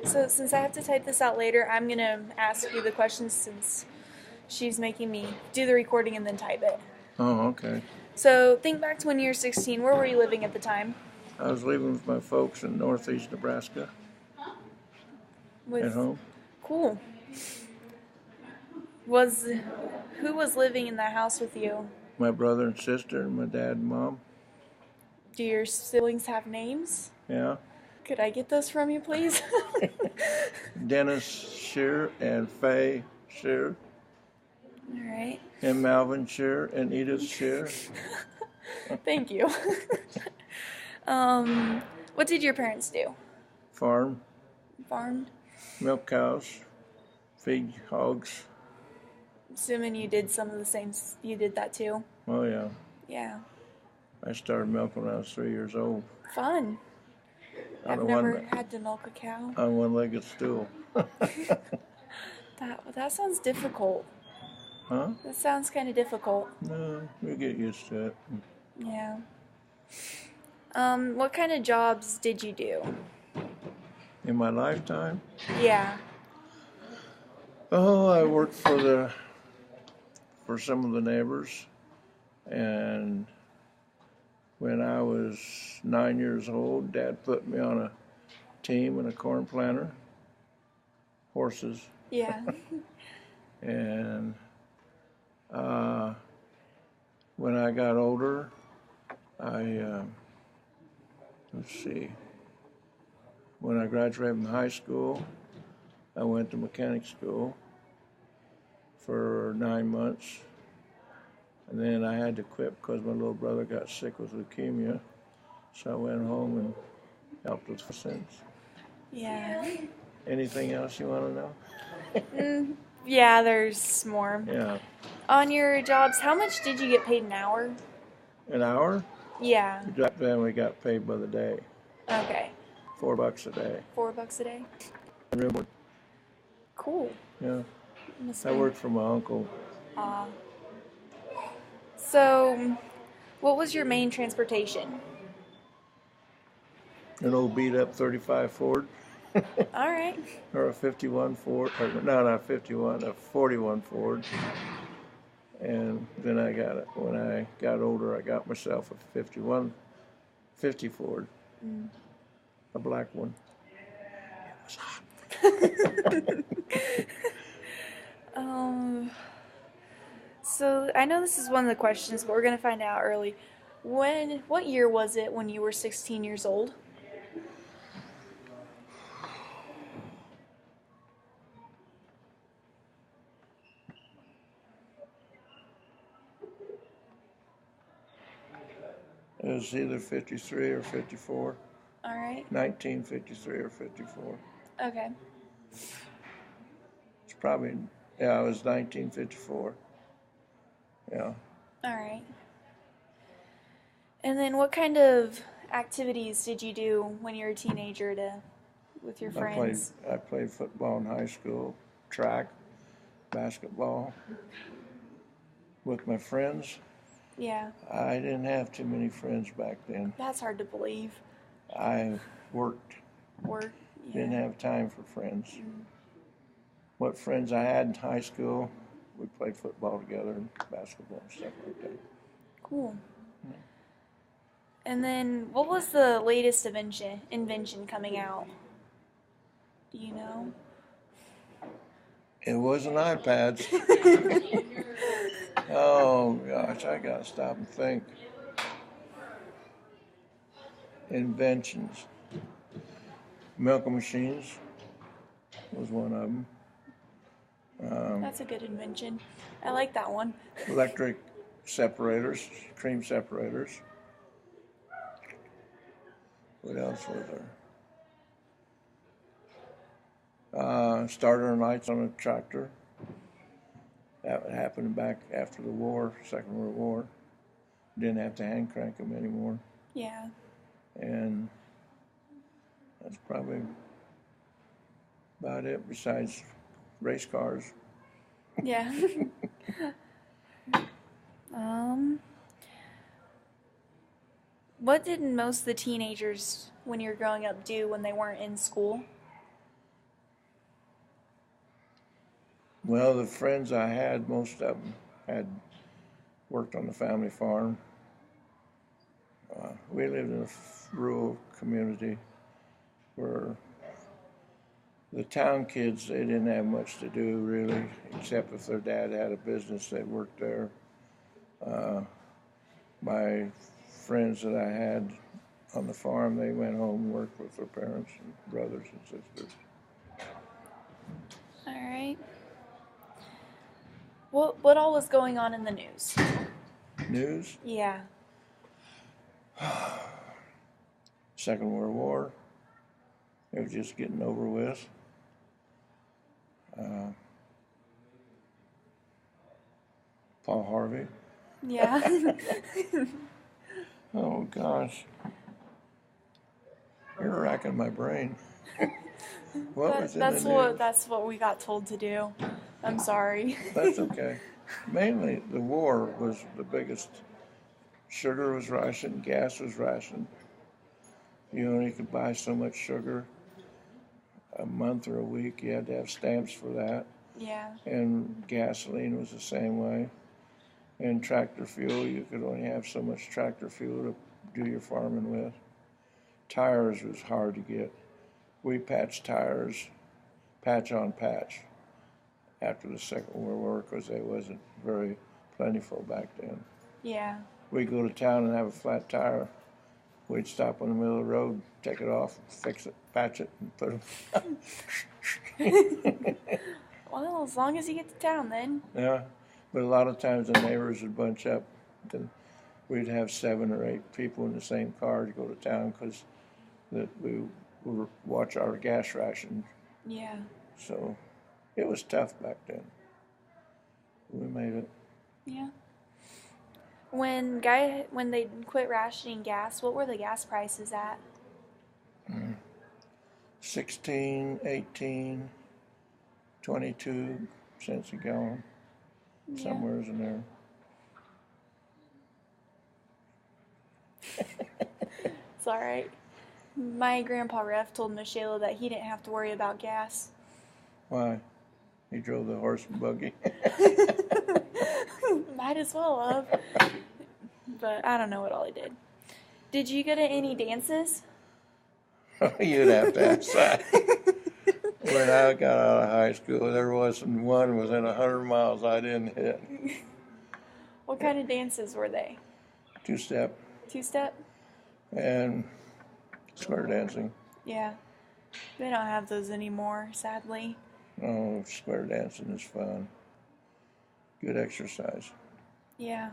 So since I have to type this out later, I'm gonna ask you the questions since she's making me do the recording and then type it. Oh, okay. So think back to when you were 16. Where were you living at the time? I was living with my folks in northeast Nebraska at With home. cool. Was who was living in that house with you? My brother and sister and my dad and mom. Do your siblings have names? Yeah. Could I get those from you, please? Dennis Scheer and Faye Scheer All right. and Malvin Scheer and Edith Scheer. Thank you. What did your parents do? Farm, Farmed? milk cows, feed hogs. Assuming you did some of the same. You did that too. Oh, yeah. Yeah. I started milking when I was 3 years old. Fun. I've On never had to milk a cow. on one-legged stool. That sounds difficult. Huh? That sounds kind of difficult. No, you get used to it. Yeah. What kind of jobs did you do? In my lifetime, Yeah. oh, I worked for some of the neighbors, and when I was 9 years old, Dad put me on a team in a corn planter, horses, Yeah. and when I got older, let's see, when I graduated from high school, I went to mechanic school for 9 months. And then I had to quit because my little brother got sick with leukemia. So I went home and helped with since. Yeah. Anything else you want to know? Yeah, there's more. Yeah. On your jobs, how much did you get paid an hour? An hour? Yeah. Back then we got paid by the day. Okay. $4 a day. $4 a day? Real- Cool. Yeah. Must I be- worked for my uncle. So, what was your main transportation? An old beat up 35 Ford. All right. Or a 51 Ford. Or, no, not 51, a 41 Ford. And then when I got older, I got myself a 50 Ford, a black one. It was hot. So I know this is one of the questions, but we're gonna find out early. What year was it when you were 16 years old? It was either 53 or 54. All right. 1953 or 54. Okay. It's probably, yeah, it was 1954. Yeah. All right. And then what kind of activities did you do when you were a teenager with your friends? I played football in high school, track, basketball with my friends. Yeah. I didn't have too many friends back then. That's hard to believe. I worked, Or didn't have time for friends. What friends I had in high school, we played football together and basketball and stuff like that. Cool. And then what was the latest invention coming out? Do you know? It wasn't iPads. Oh gosh, I gotta stop and think. Inventions. Milking machines was one of them. That's a good invention. I like that one. Electric separators, cream separators. What else was there? Starter lights on a tractor. That happened back after the war, Second World War. Didn't have to hand crank them anymore. Yeah. And that's probably about it besides race cars. Yeah. What did most of the teenagers when you were growing up do when they weren't in school? Well, the friends I had, most of them had worked on the family farm. We lived in a rural community where the town kids, they didn't have much to do really, except if their dad had a business, they worked there. My friends that I had on the farm, they went home and worked with their parents and brothers and sisters. All right. What all was going on in the news? News? Yeah. Second World War. It was just getting over with. Paul Harvey. Yeah. Oh gosh. You're racking my brain. What was in the news? That's what we got told to do. I'm sorry. That's okay. Mainly the war was the biggest. Sugar was rationed, gas was rationed. You only could buy so much sugar a month or a week. You had to have stamps for that. Yeah. And gasoline was the same way. And tractor fuel, you could only have so much tractor fuel to do your farming with. Tires was hard to get. We patched tires, patch on patch, after the Second World War because they wasn't very plentiful back then. Yeah. We'd go to town and have a flat tire. We'd stop in the middle of the road, take it off, fix it, patch it, and put it. Well, as long as you get to town, then. Yeah, but a lot of times the neighbors would bunch up. And we'd have 7 or 8 people in the same car to go to town because we would watch our gas ration. Yeah. So it was tough back then. We made it. Yeah. When they quit rationing gas, what were the gas prices at? 16, 18, 22 cents a gallon, somewhere in there. It's all right. My grandpa Ref told Miss Shayla that he didn't have to worry about gas. Why? He drove the horse and buggy. Might as well have. But I don't know what all he did. Did you go to any dances? You'd have to ask that. When I got out of high school, there wasn't one within 100 miles I didn't hit. What kind of dances were they? Two-step. Two-step? And square dancing. Yeah. They don't have those anymore, sadly. Oh, square dancing is fun. Good exercise. Yeah.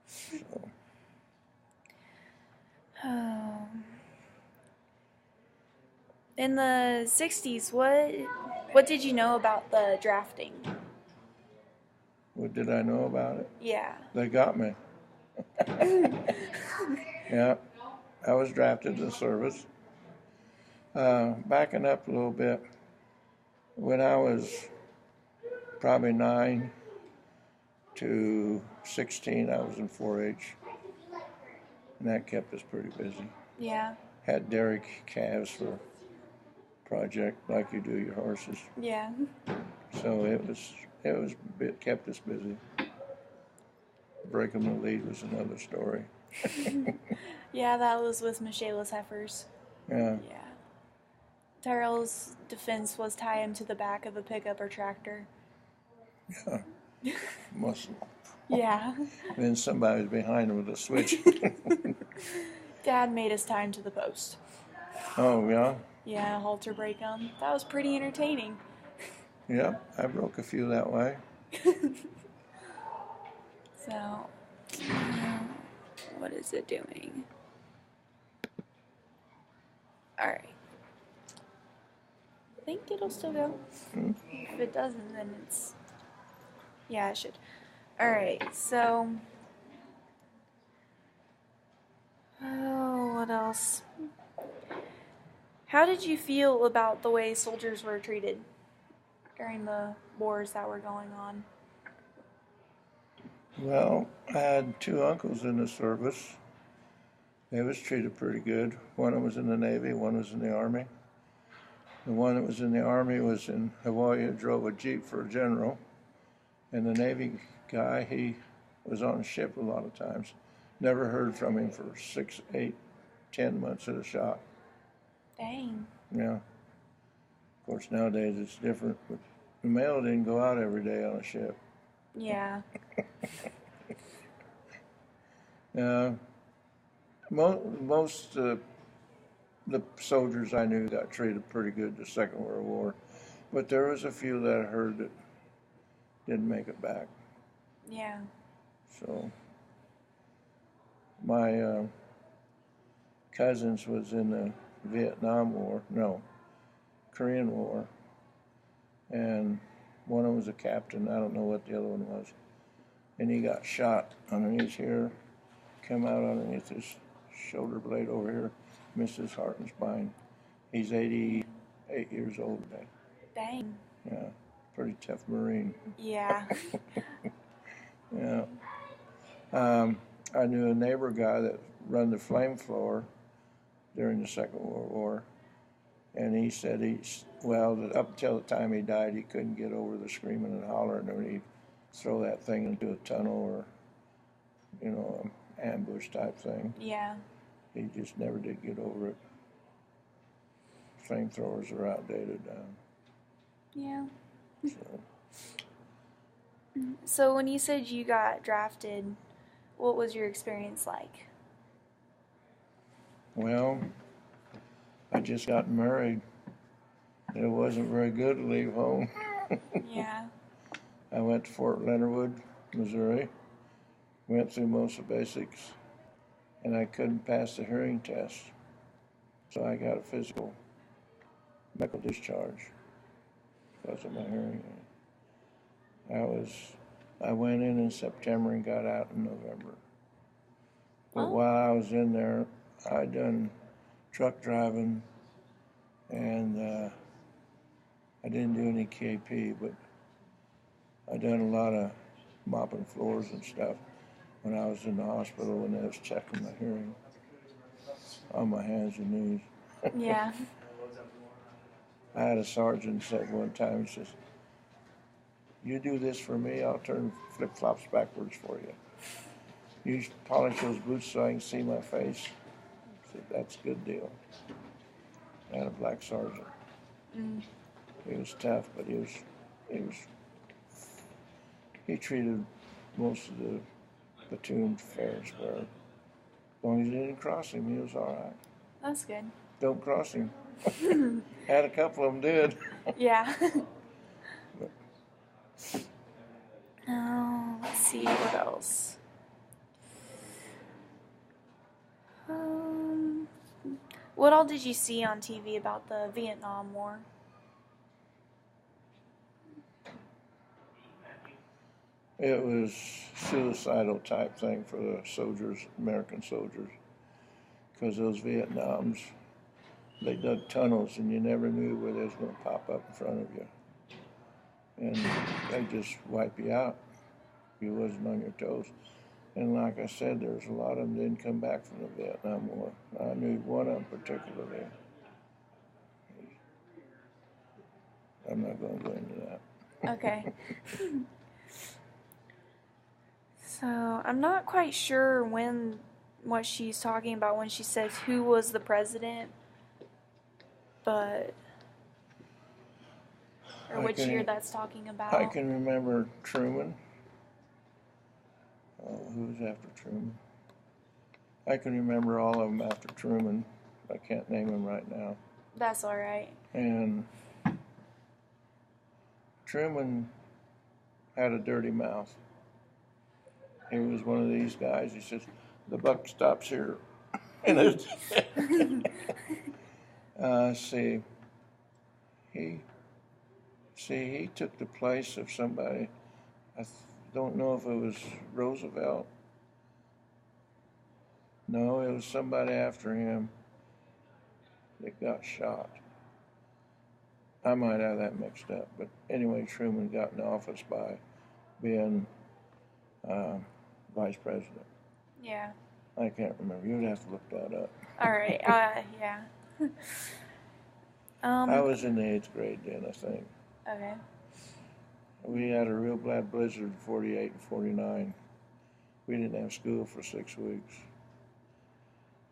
So. Oh. In the 60s, what did you know about the drafting? What did I know about it? Yeah. They got me. Yeah, I was drafted to the service. Backing up a little bit, when I was probably 9 to 16, I was in 4-H, and that kept us pretty busy. Yeah. Had dairy calves for project like you do your horses. Yeah. So it kept us busy. Breaking the lead was another story. Yeah, that was with Miss Shayla's heifers. Yeah. Yeah. Tyrell's defense was tie him to the back of a pickup or tractor. Yeah. Muscle. Yeah. Then somebody was behind him with a switch. Dad made us tie him to the post. Oh, yeah? Yeah, halter break him. That was pretty entertaining. Yeah, I broke a few that way. So, what is it doing? Alright. I think it'll still go. If it doesn't, then it's... Yeah, it should. Alright, so... Oh, what else? How did you feel about the way soldiers were treated during the wars that were going on? Well, I had 2 uncles in the service. They was treated pretty good. One was in the Navy, one was in the Army. The one that was in the Army was in Hawaii, drove a Jeep for a general. And the Navy guy, he was on a ship a lot of times. Never heard from him for 6, 8, 10 months at a shot. Dang. Yeah. Of course, nowadays it's different, but the mail didn't go out every day on a ship. Yeah. Most the soldiers I knew got treated pretty good the Second World War, but there was a few that I heard that didn't make it back. Yeah. So my cousins was in the Korean War, and one of them was a captain. I don't know what the other one was, and he got shot underneath here, come out underneath his shoulder blade over here, missed his heart and spine. He's 88 years old today. Dang. Yeah, pretty tough Marine. Yeah. Yeah. I knew a neighbor guy that run the flame thrower during the Second World War, and he said up until the time he died, he couldn't get over the screaming and hollering, and he'd throw that thing into a tunnel or, ambush type thing. Yeah. He just never did get over it. Flamethrowers are outdated now. Yeah. So. So when you said you got drafted, what was your experience like? Well, I just got married. It wasn't very good to leave home. Yeah. I went to Fort Leonard Wood, Missouri, went through most of the basics, and I couldn't pass the hearing test. So I got a physical medical discharge because of my hearing. I went in September and got out in November. But while I was in there, I done truck driving, and I didn't do any KP, but I done a lot of mopping floors and stuff when I was in the hospital when they was checking my hearing on my hands and knees. Yeah. I had a sergeant said one time, he says, "You do this for me, I'll turn flip-flops backwards for you. You polish those boots so I can see my face." I said, "That's a good deal." I had a black sergeant. He was tough, but he treated most of the platoon fair and square. As long as you didn't cross him, he was all right. That's good. Don't cross him. Had a couple of them did. Yeah. Oh, let's see what else. What all did you see on TV about the Vietnam War? It was suicidal type thing for the soldiers, American soldiers, because those Vietnams, they dug tunnels and you never knew where they was going to pop up in front of you. And they just wipe you out if you wasn't on your toes. And like I said, there's a lot of them didn't come back from the Vietnam War. I knew one of them particularly. I'm not going to go into that. Okay. So, I'm not quite sure what she's talking about when she says who was the president, but, or which year that's talking about. I can remember Truman. Who was after Truman? I can remember all of them after Truman. I can't name them right now. That's all right. And Truman had a dirty mouth. He was one of these guys. He says, "The buck stops here." And he took the place of somebody. I don't know if it was Roosevelt. No, it was somebody after him that got shot. I might have that mixed up, but anyway, Truman got in office by being vice president. Yeah. I can't remember. You'd have to look that up. All right. Yeah. I was in the 8th grade then, I think. Okay. We had a real bad blizzard in 48 and 49. We didn't have school for 6 weeks.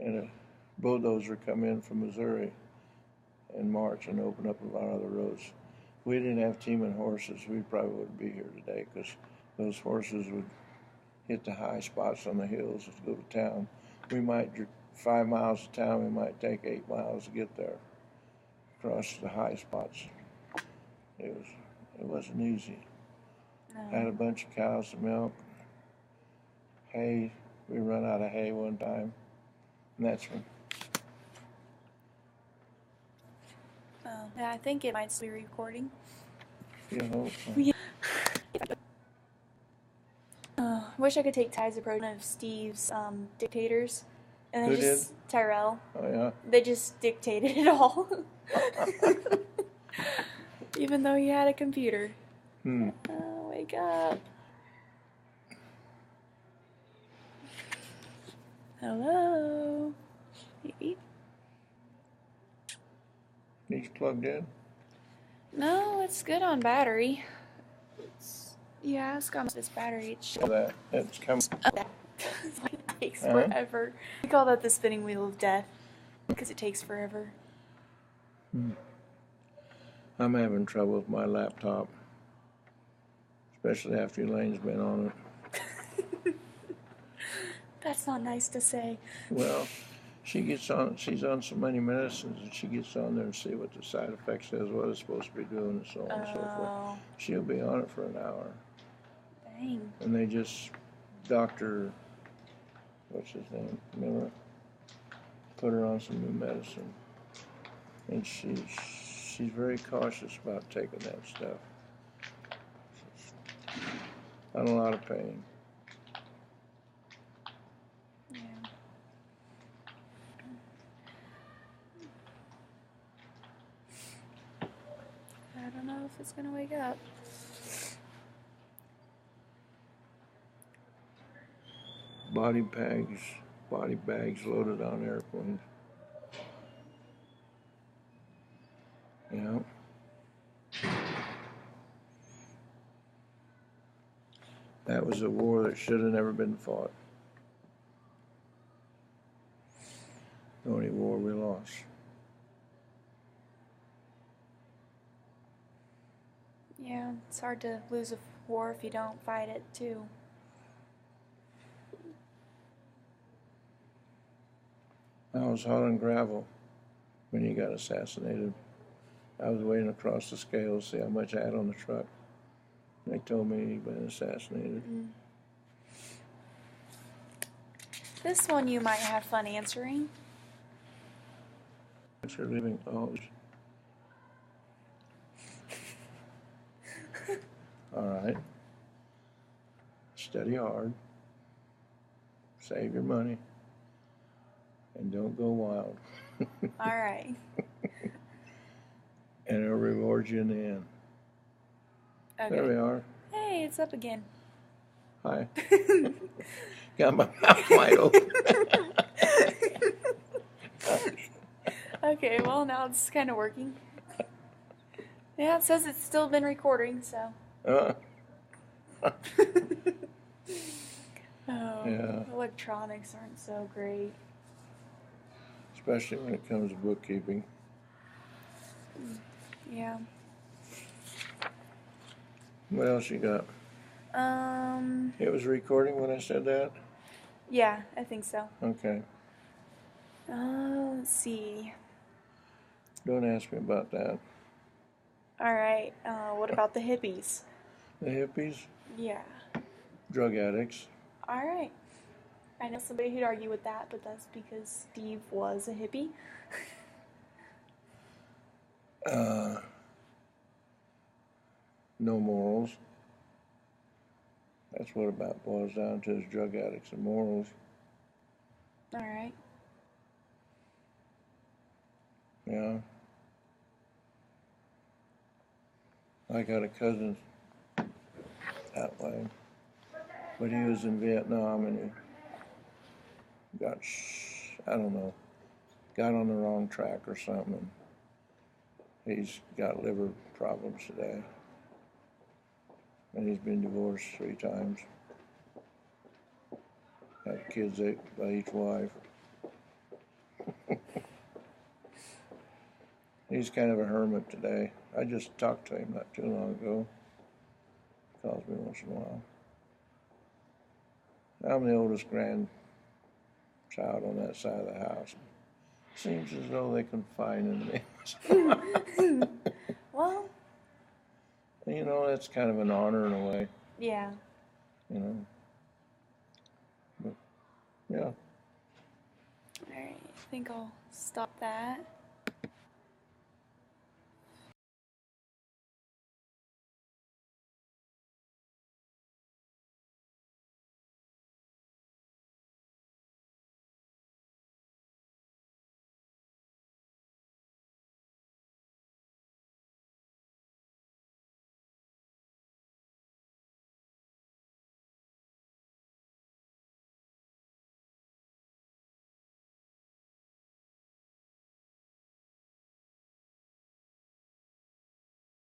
And a bulldozer come in from Missouri in March and open up a lot of the roads. If we didn't have teaming horses, we probably wouldn't be here today, because those horses would hit the high spots on the hills to go to town. We might 5 miles to town. We might take 8 miles to get there, across the high spots. It wasn't easy. No. I had a bunch of cows to milk. Hay. We run out of hay one time, and that's when. Oh, yeah, I think it might be recording. You hope so. Yeah. I wish I could take Ty's approach of Steve's dictators. And Who they just did? Tyrell. Oh yeah. They just dictated it all. Even though he had a computer. Wake up. Hello. He's plugged in. No, it's good on battery. It's got this battery. It's coming. It takes forever. We call that the spinning wheel of death because it takes forever. I'm having trouble with my laptop, especially after Elaine's been on it. That's not nice to say. Well, she's on so many medicines, and she gets on there and see what the side effects is, what it's supposed to be doing, and so on and so forth. She'll be on it for an hour. Dang. And they just, Dr. what's his name, Miller, put her on some new medicine. And she's very cautious about taking that stuff. She's in a lot of pain. Yeah. I don't know if it's gonna wake up. Body bags loaded on airplanes. Yeah. That was a war that should have never been fought. The only war we lost. Yeah, it's hard to lose a war if you don't fight it, too. I was hauling gravel when he got assassinated. I was waiting across the scale to see how much I had on the truck. They told me he'd been assassinated. This one you might have fun answering. After leaving college. All right. Study hard. Save your money. And don't go wild. All right. And it'll reward you in the end. Okay. There we are. Hey, it's up again. Hi. Got my mouth wide open. Okay, well, now it's kind of working. Yeah, it says it's still been recording, so. Yeah. Electronics aren't so great. Especially when it comes to bookkeeping. Yeah. What else you got? It was recording when I said that? Yeah, I think so. Okay. Let's see. Don't ask me about that. All right. What about the hippies? The hippies? Yeah. Drug addicts. All right. I know somebody who'd argue with that, but that's because Steve was a hippie. No morals. That's what about boils down to is drug addicts and morals. All right. Yeah. I got a cousin that way, but he was in Vietnam and he got, I don't know, got on the wrong track or something. He's got liver problems today. And he's been divorced 3 times. Had kids by each wife. He's kind of a hermit today. I just talked to him not too long ago. He calls me once in a while. I'm the oldest grandchild on that side of the house. Seems as though they confide in me. Well, You know, that's kind of an honor in a way. yeah. You know. But, yeah. Alright, I think I'll stop that.